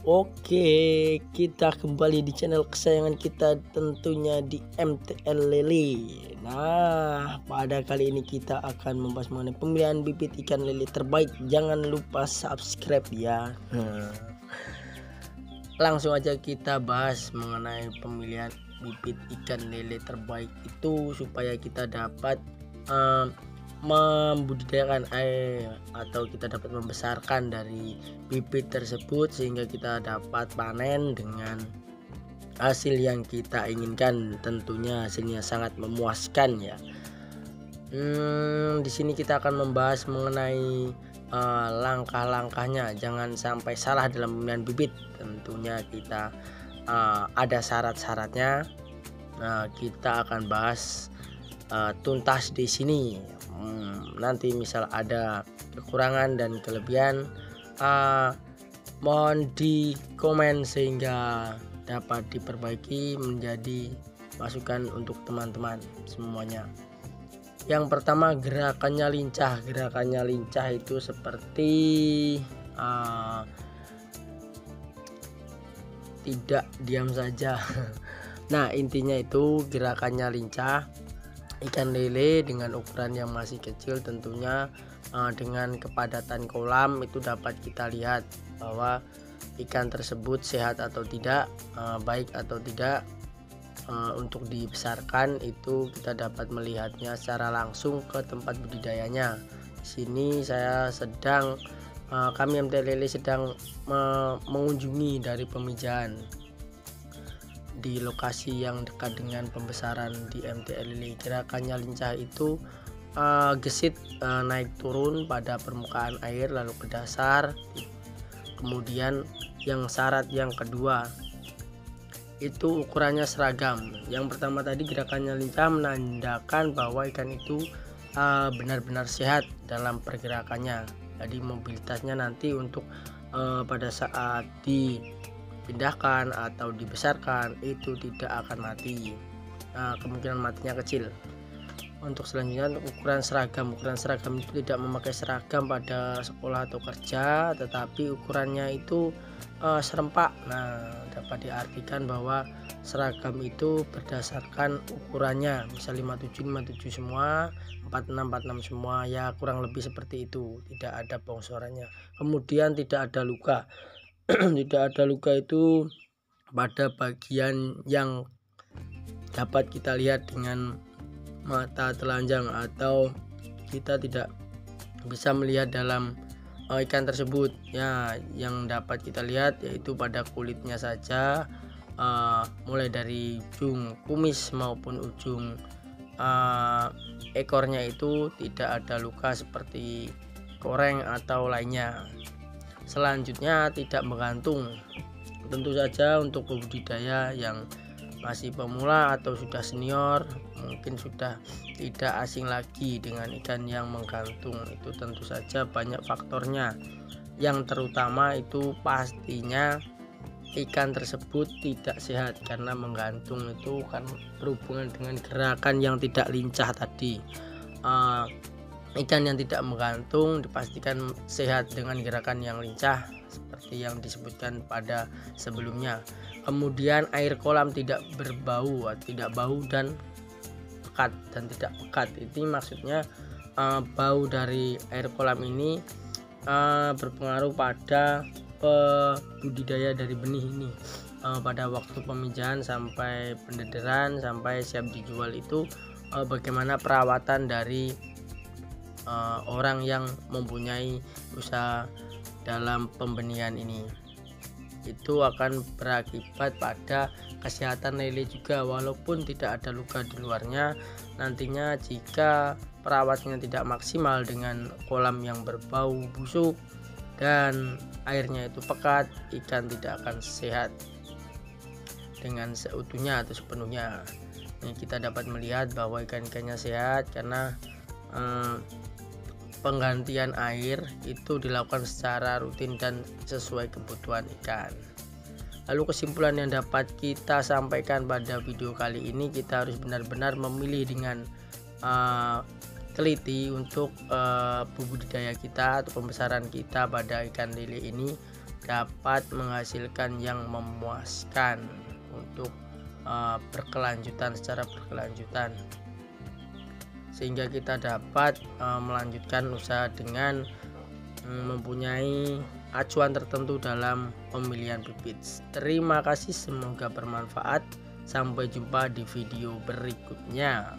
Oke, kita kembali di channel kesayangan kita, tentunya di MTL Lele. Nah, pada kali ini kita akan membahas mengenai pemilihan bibit ikan lele terbaik. Jangan lupa subscribe ya. Langsung aja kita bahas mengenai pemilihan bibit ikan lele terbaik itu, supaya kita dapat membudidayakan atau kita dapat membesarkan dari bibit tersebut, sehingga kita dapat panen dengan hasil yang kita inginkan. Tentunya hasilnya sangat memuaskan ya. Di sini kita akan membahas mengenai langkah-langkahnya. Jangan sampai salah dalam pemilihan bibit. Tentunya kita ada syarat-syaratnya. Kita akan bahas tuntas di sini. Nanti misal ada kekurangan dan kelebihan, mohon di komen sehingga dapat diperbaiki menjadi masukan untuk teman-teman semuanya. Yang pertama, gerakannya lincah. Gerakannya lincah itu seperti tidak diam saja. Nah, intinya itu gerakannya lincah. Ikan lele dengan ukuran yang masih kecil, tentunya dengan kepadatan kolam itu dapat kita lihat bahwa ikan tersebut sehat atau tidak, baik atau tidak. Untuk dibesarkan itu kita dapat melihatnya secara langsung ke tempat budidayanya. Di sini kami MTL Lele sedang mengunjungi dari pemijahan di lokasi yang dekat dengan pembesaran di MTL Lele. Gerakannya lincah itu gesit naik turun pada permukaan air lalu ke dasar. Kemudian syarat yang kedua itu ukurannya seragam. Yang pertama tadi gerakannya lincah menandakan bahwa ikan itu benar-benar sehat dalam pergerakannya. Jadi mobilitasnya nanti untuk pada saat dipindahkan atau dibesarkan itu tidak akan mati. Kemungkinan matinya kecil. Untuk selanjutnya, untuk ukuran seragam itu tidak memakai seragam pada sekolah atau kerja, tetapi ukurannya itu serempak. Nah, dapat diartikan bahwa seragam itu berdasarkan ukurannya, misal 57 semua, 46 semua, ya kurang lebih seperti itu, tidak ada bongsorannya. Kemudian tidak ada luka. Tidak ada luka itu pada bagian yang dapat kita lihat dengan mata telanjang, atau kita tidak bisa melihat dalam ikan tersebut ya. Yang dapat kita lihat yaitu pada kulitnya saja, mulai dari ujung kumis maupun ujung ekornya itu tidak ada luka seperti koreng atau lainnya. Selanjutnya, tidak menggantung. Tentu saja untuk pembudidaya yang masih pemula atau sudah senior, mungkin sudah tidak asing lagi dengan ikan yang menggantung. Itu tentu saja banyak faktornya. Yang terutama itu pastinya ikan tersebut tidak sehat, karena menggantung itu kan berhubungan dengan gerakan yang tidak lincah tadi. Ikan yang tidak menggantung dipastikan sehat dengan gerakan yang lincah seperti yang disebutkan pada sebelumnya. Kemudian air kolam tidak berbau, tidak bau dan pekat dan tidak pekat. Ini maksudnya bau dari air kolam ini berpengaruh pada budidaya dari benih ini. Pada waktu pemijahan sampai pendederan sampai siap dijual itu bagaimana perawatan dari orang yang mempunyai usaha dalam pembenihan ini, itu akan berakibat pada kesehatan lele juga. Walaupun tidak ada luka di luarnya, nantinya jika perawatnya tidak maksimal dengan kolam yang berbau busuk dan airnya itu pekat, ikan tidak akan sehat dengan seutuhnya atau sepenuhnya. Ini kita dapat melihat bahwa ikan-ikannya sehat karena penggantian air itu dilakukan secara rutin dan sesuai kebutuhan ikan. Lalu kesimpulan yang dapat kita sampaikan pada video kali ini, kita harus benar-benar memilih dengan teliti untuk budidaya kita atau pembesaran kita pada ikan lele ini dapat menghasilkan yang memuaskan untuk secara berkelanjutan, sehingga kita dapat melanjutkan usaha dengan mempunyai acuan tertentu dalam pemilihan bibit. Terima kasih, semoga bermanfaat. Sampai jumpa di video berikutnya.